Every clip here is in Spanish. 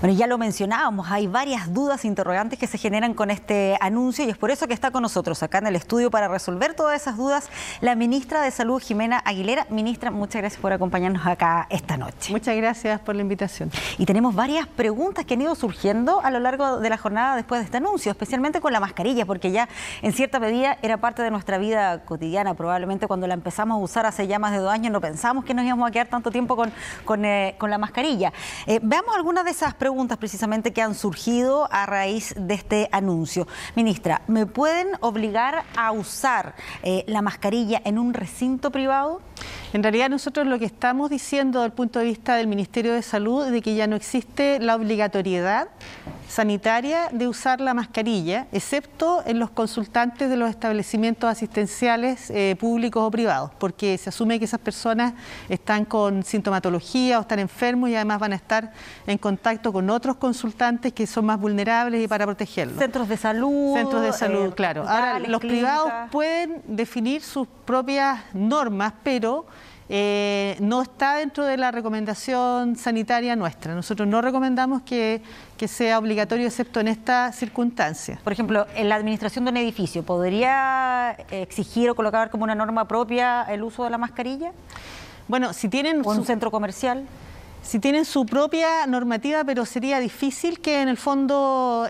Bueno, ya lo mencionábamos, hay varias dudas, interrogantes que se generan con este anuncio y es por eso que está con nosotros acá en el estudio para resolver todas esas dudas la ministra de Salud, Jimena Aguilera. Ministra, muchas gracias por acompañarnos acá esta noche. Muchas gracias por la invitación. Y tenemos varias preguntas que han ido surgiendo a lo largo de la jornada después de este anuncio, especialmente con la mascarilla, porque ya en cierta medida era parte de nuestra vida cotidiana. Probablemente cuando la empezamos a usar hace ya más de 2 años no pensamos que nos íbamos a quedar tanto tiempo con la mascarilla. Veamos algunas de esas preguntas precisamente que han surgido a raíz de este anuncio. Ministra, ¿me pueden obligar a usar la mascarilla en un recinto privado? En realidad nosotros lo que estamos diciendo desde el punto de vista del Ministerio de Salud es de que ya no existe la obligatoriedad sanitaria de usar la mascarilla, excepto en los consultantes de los establecimientos asistenciales públicos o privados, porque se asume que esas personas están con sintomatología o están enfermos y además van a estar en contacto con otros consultantes que son más vulnerables y para protegerlos. Centros de salud. Centros de salud, claro. Ahora, los privados pueden definir sus propias normas, pero no está dentro de la recomendación sanitaria nuestra. Nosotros no recomendamos que sea obligatorio, excepto en esta circunstancia. Por ejemplo, en la administración de un edificio, ¿podría exigir o colocar como una norma propia el uso de la mascarilla? Bueno, si tienen... ¿O en un centro comercial? Si tienen su propia normativa, pero sería difícil que en el fondo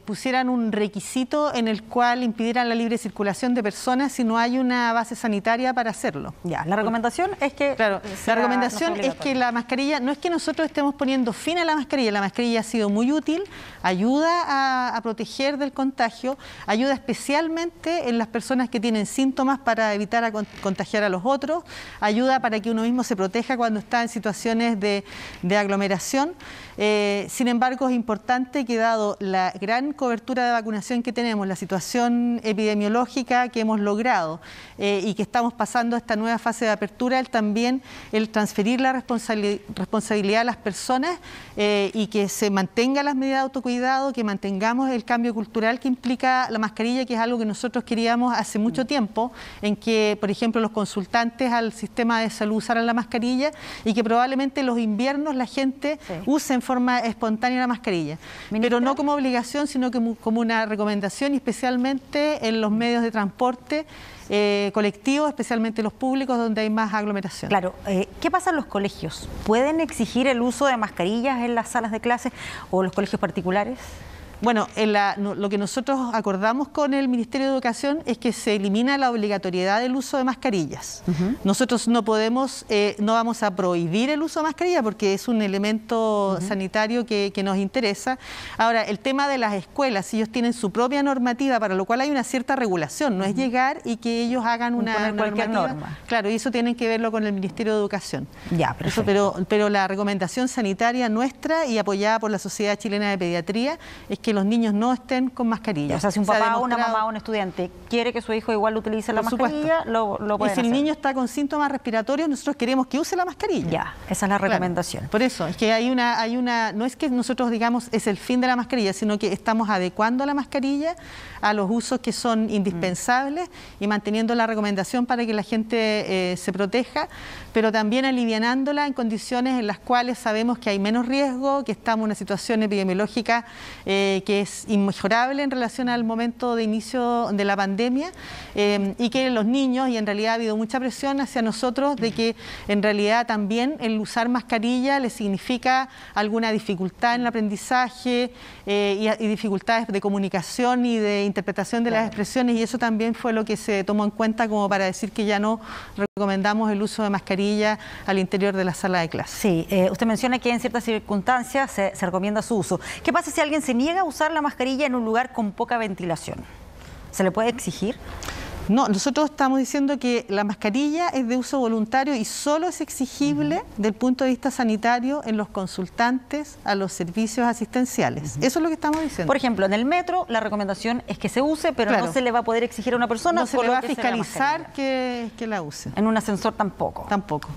pusieran un requisito en el cual impidieran la libre circulación de personas si no hay una base sanitaria para hacerlo. Ya, la recomendación es que... Claro, la recomendación es que la mascarilla, no es que nosotros estemos poniendo fin a la mascarilla ha sido muy útil, ayuda a proteger del contagio, ayuda especialmente en las personas que tienen síntomas para evitar contagiar a los otros, ayuda para que uno mismo se proteja cuando está en situaciones de aglomeración. Sin embargo, es importante que dado la gran cobertura de vacunación que tenemos, la situación epidemiológica que hemos logrado y que estamos pasando a esta nueva fase de apertura, también el transferir la responsabilidad a las personas y que se mantengan las medidas de autocuidado, que mantengamos el cambio cultural que implica la mascarilla, que es algo que nosotros queríamos hace mucho tiempo, en que, por ejemplo, los consultantes al sistema de salud usaran la mascarilla y que probablemente los inviernos la gente use en forma espontánea la mascarilla. ¿Ministra? Pero no como obligación, sino que como una recomendación, y especialmente en los medios de transporte colectivos, especialmente los públicos, donde hay más aglomeración. Claro, ¿qué pasa en los colegios? ¿Pueden exigir el uso de mascarillas en las salas de clases o los colegios particulares? Bueno, lo que nosotros acordamos con el Ministerio de Educación es que se elimina la obligatoriedad del uso de mascarillas. Nosotros no podemos, no vamos a prohibir el uso de mascarilla porque es un elemento sanitario que nos interesa. Ahora, el tema de las escuelas, ellos tienen su propia normativa, para lo cual hay una cierta regulación, no es llegar y que ellos hagan una norma. Claro, y eso tienen que verlo con el Ministerio de Educación. Ya, perfecto. Pero la recomendación sanitaria nuestra y apoyada por la Sociedad Chilena de Pediatría es que los niños no estén con mascarilla. O sea, si un papá, una mamá, un estudiante quiere que su hijo igual utilice la mascarilla, lo pueden hacer. Y si el niño está con síntomas respiratorios, nosotros queremos que use la mascarilla. Ya, esa es la recomendación. Claro, por eso, es que hay una, no es que nosotros digamos es el fin de la mascarilla, sino que estamos adecuando la mascarilla a los usos que son indispensables y manteniendo la recomendación para que la gente se proteja, pero también alivianándola en condiciones en las cuales sabemos que hay menos riesgo, que estamos en una situación epidemiológica que es inmejorable en relación al momento de inicio de la pandemia y que los niños, y en realidad ha habido mucha presión hacia nosotros de que en realidad también el usar mascarilla les significa alguna dificultad en el aprendizaje y dificultades de comunicación y de interpretación de las expresiones, y eso también fue lo que se tomó en cuenta como para decir que ya no recomendamos el uso de mascarilla al interior de la sala de clase. Sí, usted menciona que en ciertas circunstancias se recomienda su uso. ¿Qué pasa si alguien se niega a usar la mascarilla en un lugar con poca ventilación? ¿Se le puede exigir? No, nosotros estamos diciendo que la mascarilla es de uso voluntario y solo es exigible desde el punto de vista sanitario en los consultantes a los servicios asistenciales. Eso es lo que estamos diciendo. Por ejemplo, en el metro la recomendación es que se use, pero no se le va a poder exigir a una persona. No se le va a fiscalizar que la use. En un ascensor tampoco. Tampoco.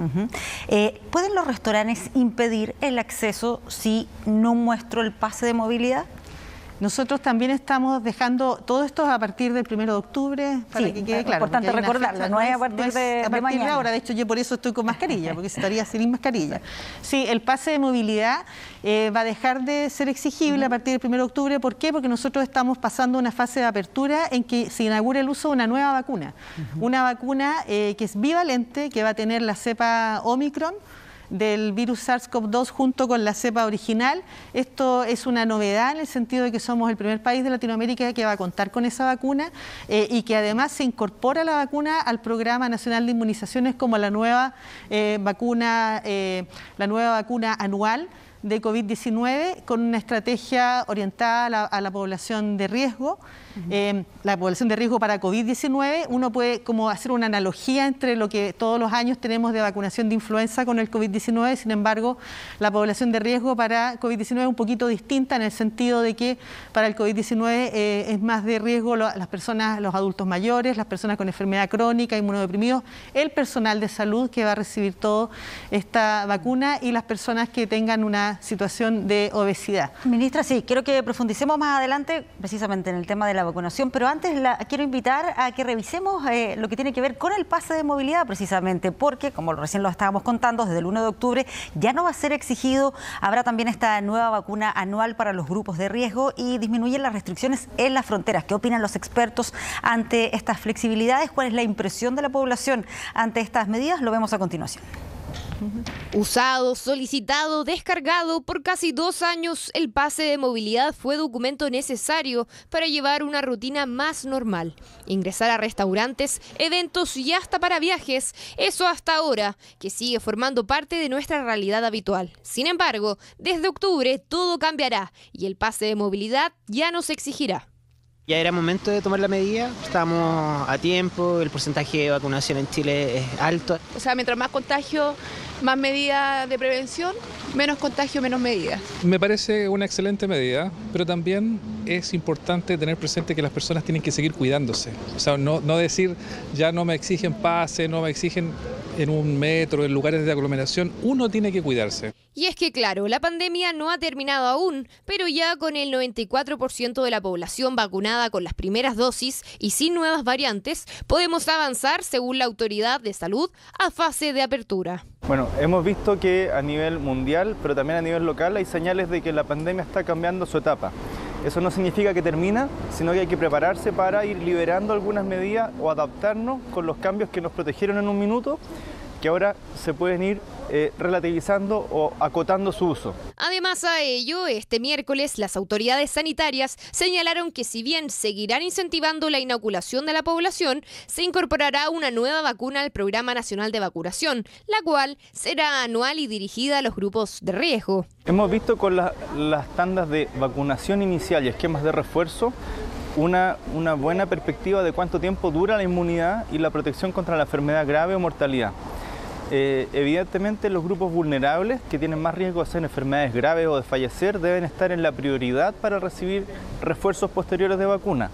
¿Pueden los restaurantes impedir el acceso si no muestro el pase de movilidad? Nosotros también estamos dejando todo esto a partir del 1 de octubre, para que quede claro. Es importante recordarlo, no es a partir de mañana. Ahora, de hecho, yo por eso estoy con mascarilla, porque estaría sin mascarilla. Sí, el pase de movilidad va a dejar de ser exigible a partir del 1 de octubre. ¿Por qué? Porque nosotros estamos pasando una fase de apertura en que se inaugura el uso de una nueva vacuna. Una vacuna que es bivalente, que va a tener la cepa Omicron del virus SARS-CoV-2 junto con la cepa original. Esto es una novedad en el sentido de que somos el primer país de Latinoamérica que va a contar con esa vacuna y que además se incorpora la vacuna al Programa Nacional de Inmunizaciones como la nueva vacuna anual de COVID-19 con una estrategia orientada a la población de riesgo. La población de riesgo para COVID-19, uno puede como hacer una analogía entre lo que todos los años tenemos de vacunación de influenza con el COVID-19, sin embargo, la población de riesgo para COVID-19 es un poquito distinta en el sentido de que para el COVID-19 es más de riesgo las personas, los adultos mayores, las personas con enfermedad crónica, inmunodeprimidos, el personal de salud que va a recibir toda esta vacuna y las personas que tengan una situación de obesidad. Ministra, sí, quiero que profundicemos más adelante precisamente en el tema de la vacunación, pero antes quiero invitar a que revisemos lo que tiene que ver con el pase de movilidad precisamente, porque como recién lo estábamos contando, desde el 1 de octubre ya no va a ser exigido, habrá también esta nueva vacuna anual para los grupos de riesgo y disminuyen las restricciones en las fronteras. ¿Qué opinan los expertos ante estas flexibilidades? ¿Cuál es la impresión de la población ante estas medidas? Lo vemos a continuación. Usado, solicitado, descargado, por casi 2 años el pase de movilidad fue documento necesario para llevar una rutina más normal. Ingresar a restaurantes, eventos y hasta para viajes, eso hasta ahora, que sigue formando parte de nuestra realidad habitual. Sin embargo, desde octubre todo cambiará y el pase de movilidad ya no se exigirá. Ya era momento de tomar la medida, estamos a tiempo, el porcentaje de vacunación en Chile es alto. O sea, mientras más contagio, más medidas de prevención, menos contagio, menos medidas. Me parece una excelente medida, pero también es importante tener presente que las personas tienen que seguir cuidándose. O sea, no decir ya no me exigen pase, no me exigen en un metro, en lugares de aglomeración, uno tiene que cuidarse. Y es que claro, la pandemia no ha terminado aún, pero ya con el 94% de la población vacunada con las primeras dosis y sin nuevas variantes, podemos avanzar, según la Autoridad de Salud, a fase de apertura. Bueno, hemos visto que a nivel mundial, pero también a nivel local, hay señales de que la pandemia está cambiando su etapa. Eso no significa que termina, sino que hay que prepararse para ir liberando algunas medidas o adaptarnos con los cambios que nos protegieron en un minuto, que ahora se pueden ir relativizando o acotando su uso. Además a ello, este miércoles las autoridades sanitarias señalaron que si bien seguirán incentivando la inoculación de la población, se incorporará una nueva vacuna al Programa Nacional de Vacunación, la cual será anual y dirigida a los grupos de riesgo. Hemos visto con las tandas de vacunación inicial y esquemas de refuerzo una buena perspectiva de cuánto tiempo dura la inmunidad y la protección contra la enfermedad grave o mortalidad. Evidentemente los grupos vulnerables que tienen más riesgo de hacer enfermedades graves o de fallecer deben estar en la prioridad para recibir refuerzos posteriores de vacuna.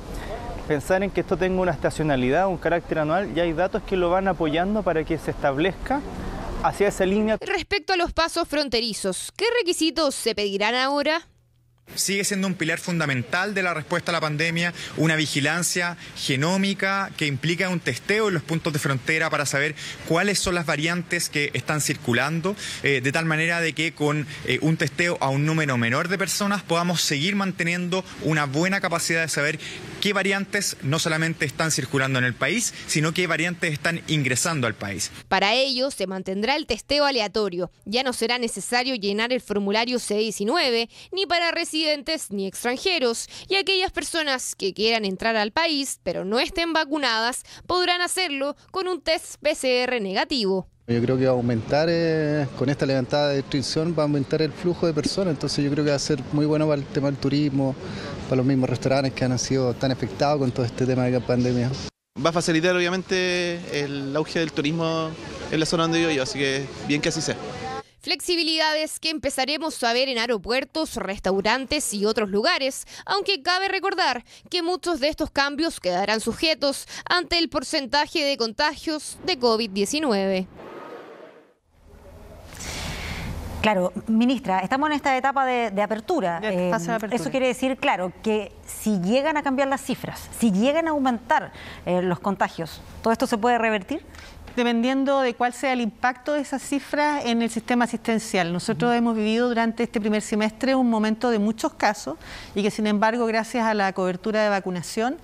Pensar en que esto tenga una estacionalidad, un carácter anual, ya hay datos que lo van apoyando para que se establezca hacia esa línea. Respecto a los pasos fronterizos, ¿qué requisitos se pedirán ahora? Sigue siendo un pilar fundamental de la respuesta a la pandemia, una vigilancia genómica que implica un testeo en los puntos de frontera para saber cuáles son las variantes que están circulando, de tal manera de que con un testeo a un número menor de personas podamos seguir manteniendo una buena capacidad de saber qué variantes no solamente están circulando en el país, sino qué variantes están ingresando al país. Para ello se mantendrá el testeo aleatorio. Ya no será necesario llenar el formulario C19 ni para residentes ni extranjeros, y aquellas personas que quieran entrar al país pero no estén vacunadas podrán hacerlo con un test PCR negativo. Yo creo que va a aumentar, con esta levantada de restricción, va a aumentar el flujo de personas, entonces yo creo que va a ser muy bueno para el tema del turismo, para los mismos restaurantes que han sido tan afectados con todo este tema de la pandemia. Va a facilitar obviamente el auge del turismo en la zona donde vivo yo, así que bien que así sea. Flexibilidades que empezaremos a ver en aeropuertos, restaurantes y otros lugares, aunque cabe recordar que muchos de estos cambios quedarán sujetos ante el porcentaje de contagios de COVID-19. Claro, ministra, estamos en esta etapa de apertura. Fase de apertura. Eso quiere decir, claro, que si llegan a cambiar las cifras, si llegan a aumentar los contagios, ¿todo esto se puede revertir? Dependiendo de cuál sea el impacto de esas cifras en el sistema asistencial. Nosotros hemos vivido durante este primer semestre un momento de muchos casos y que, sin embargo, gracias a la cobertura de vacunación,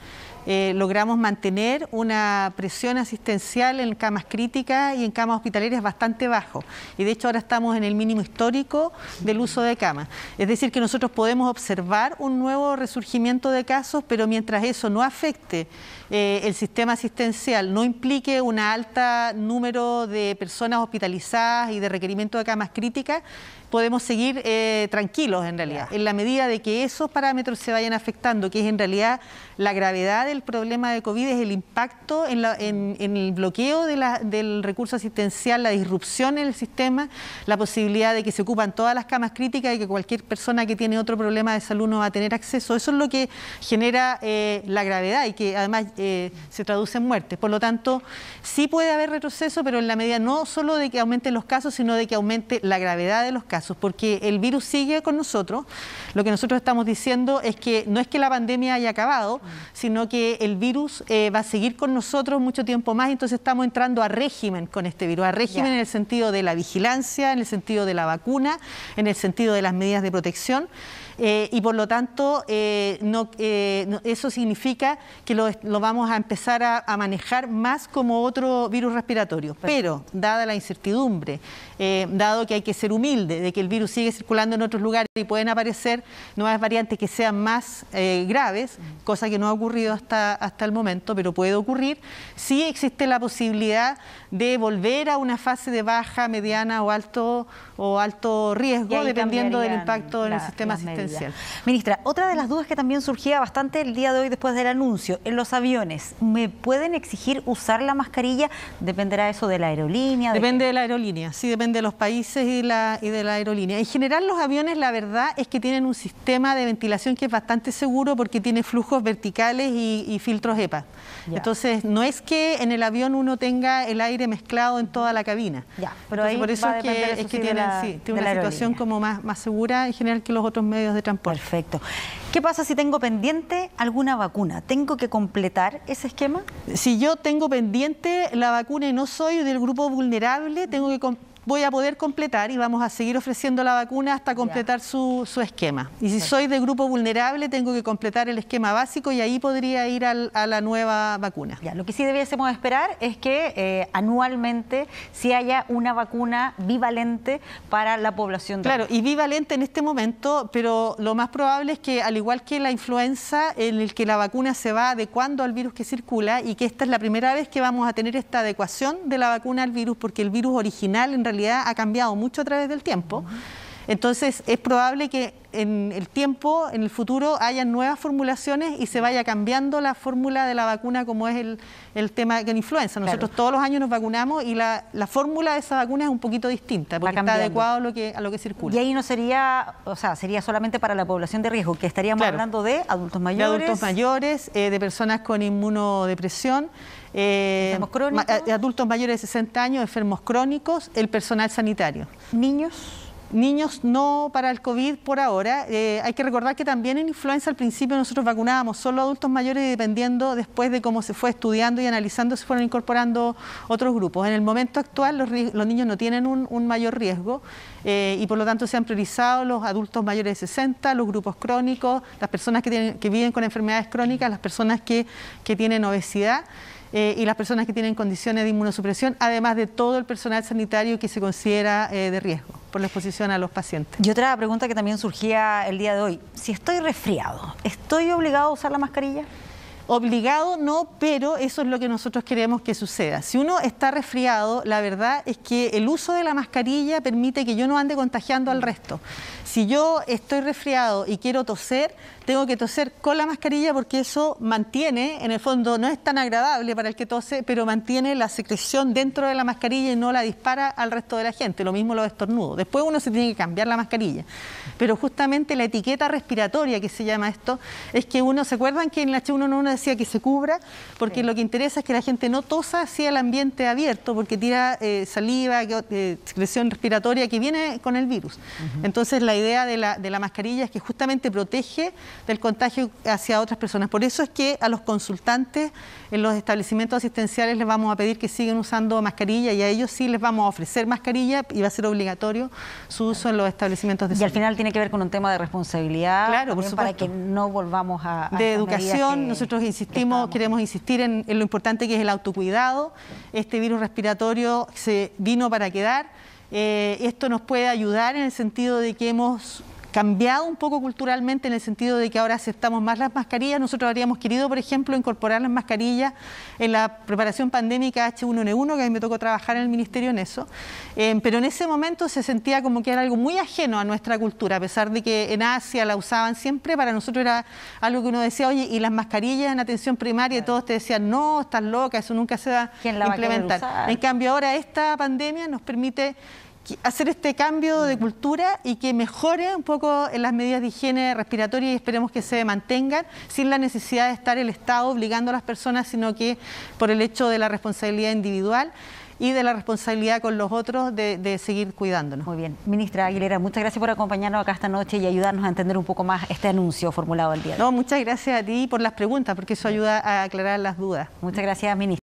logramos mantener una presión asistencial en camas críticas y en camas hospitalarias bastante bajo. Y de hecho ahora estamos en el mínimo histórico del uso de camas. Es decir, que nosotros podemos observar un nuevo resurgimiento de casos, pero mientras eso no afecte el sistema asistencial, no implique un alto número de personas hospitalizadas y de requerimiento de camas críticas, podemos seguir tranquilos en realidad, en la medida de que esos parámetros se vayan afectando, que es en realidad la gravedad del problema de COVID, es el impacto en el bloqueo del recurso asistencial, la disrupción en el sistema, la posibilidad de que se ocupan todas las camas críticas y que cualquier persona que tiene otro problema de salud no va a tener acceso. Eso es lo que genera la gravedad y que además se traduce en muertes. Por lo tanto, sí puede haber retroceso, pero en la medida no solo de que aumenten los casos, sino de que aumente la gravedad de los casos, porque el virus sigue con nosotros. Lo que nosotros estamos diciendo es que no es que la pandemia haya acabado, sino que el virus va a seguir con nosotros mucho tiempo más, entonces estamos entrando a régimen con este virus, a régimen en el sentido de la vigilancia, en el sentido de la vacuna, en el sentido de las medidas de protección. Y por lo tanto eso significa que lo vamos a empezar a manejar más como otro virus respiratorio. Pero dada la incertidumbre, dado que hay que ser humilde, de que el virus sigue circulando en otros lugares y pueden aparecer nuevas variantes que sean más graves, cosa que no ha ocurrido hasta el momento, pero puede ocurrir, sí existe la posibilidad de volver a una fase de baja, mediana o alto riesgo, dependiendo del impacto en el sistema asistencial. Ministra, otra de las dudas que también surgía bastante el día de hoy después del anuncio, en los aviones, ¿me pueden exigir usar la mascarilla? ¿Dependerá eso de la aerolínea? Depende de la aerolínea, sí, depende de los países y de la aerolínea. En general los aviones, la verdad es que tienen un sistema de ventilación que es bastante seguro porque tiene flujos verticales y filtros EPA. Entonces, no es que en el avión uno tenga el aire mezclado en toda la cabina. Pero ahí por eso es que tienen una situación como más segura en general que los otros medios de transporte. Perfecto. ¿Qué pasa si tengo pendiente alguna vacuna? ¿Tengo que completar ese esquema? Si yo tengo pendiente la vacuna y no soy del grupo vulnerable, voy a poder completar y vamos a seguir ofreciendo la vacuna hasta completar su esquema. Y si soy de grupo vulnerable, tengo que completar el esquema básico y ahí podría ir a la nueva vacuna. Lo que sí debiésemos esperar es que anualmente sí haya una vacuna bivalente para la población. Claro, y bivalente en este momento, pero lo más probable es que, al igual que la influenza, en el que la vacuna se va adecuando al virus que circula y que esta es la primera vez que vamos a tener esta adecuación de la vacuna al virus, porque el virus original en realidad ha cambiado mucho a través del tiempo. Entonces es probable que en el tiempo, en el futuro, haya nuevas formulaciones y se vaya cambiando la fórmula de la vacuna, como es el tema de la influenza. Nosotros todos los años nos vacunamos y la fórmula de esa vacuna es un poquito distinta, porque está adecuado a lo que circula. Y ahí no sería, sería solamente para la población de riesgo, que estaríamos hablando de adultos mayores. De adultos mayores, de personas con inmunodepresión, adultos mayores de 60 años, enfermos crónicos, el personal sanitario. Niños no para el COVID por ahora. Hay que recordar que también en influenza al principio nosotros vacunábamos solo adultos mayores y dependiendo después de cómo se fue estudiando y analizando se fueron incorporando otros grupos. En el momento actual los niños no tienen un mayor riesgo y por lo tanto se han priorizado los adultos mayores de 60, los grupos crónicos, las personas que viven con enfermedades crónicas, las personas que tienen obesidad. Y las personas que tienen condiciones de inmunosupresión, además de todo el personal sanitario que se considera de riesgo por la exposición a los pacientes. Y otra pregunta que también surgía el día de hoy, si estoy resfriado, ¿estoy obligado a usar la mascarilla? Obligado no, pero eso es lo que nosotros queremos que suceda. Si uno está resfriado, la verdad es que el uso de la mascarilla permite que yo no ande contagiando al resto. Si yo estoy resfriado y quiero toser, tengo que toser con la mascarilla porque eso mantiene, en el fondo no es tan agradable para el que tose, pero mantiene la secreción dentro de la mascarilla y no la dispara al resto de la gente. Lo mismo los estornudos. Después uno se tiene que cambiar la mascarilla. Pero justamente la etiqueta respiratoria, que se llama esto, es que ¿se acuerdan que en el H1N1 decía que se cubra, porque lo que interesa es que la gente no tosa hacia el ambiente abierto, porque tira saliva, secreción respiratoria que viene con el virus. Entonces la idea de la mascarilla es que justamente protege del contagio hacia otras personas. Por eso es que a los consultantes en los establecimientos asistenciales les vamos a pedir que sigan usando mascarilla, y a ellos sí les vamos a ofrecer mascarilla y va a ser obligatorio su uso en los establecimientos de salud. Y al final tiene que ver con un tema de responsabilidad, claro, por para que no volvamos a de educación. Nosotros queremos insistir en lo importante que es el autocuidado. Este virus respiratorio se vino para quedar. Esto nos puede ayudar en el sentido de que hemos cambiado un poco culturalmente, en el sentido de que ahora aceptamos más las mascarillas. Nosotros habríamos querido, por ejemplo, incorporar las mascarillas en la preparación pandémica H1N1, que a mí me tocó trabajar en el ministerio en eso, pero en ese momento se sentía como que era algo muy ajeno a nuestra cultura, a pesar de que en Asia la usaban siempre. Para nosotros era algo que uno decía, oye, y las mascarillas en atención primaria, y todos te decían, no, estás loca, eso nunca se va a implementar. En cambio, ahora esta pandemia nos permite hacer este cambio de cultura y que mejore un poco en las medidas de higiene respiratoria, y esperemos que se mantengan sin la necesidad de estar el Estado obligando a las personas, sino que por el hecho de la responsabilidad individual y de la responsabilidad con los otros de seguir cuidándonos. Muy bien. Ministra Aguilera, muchas gracias por acompañarnos acá esta noche y ayudarnos a entender un poco más este anuncio formulado el día de hoy. No, muchas gracias a ti por las preguntas, porque eso ayuda a aclarar las dudas. Muchas gracias, ministra.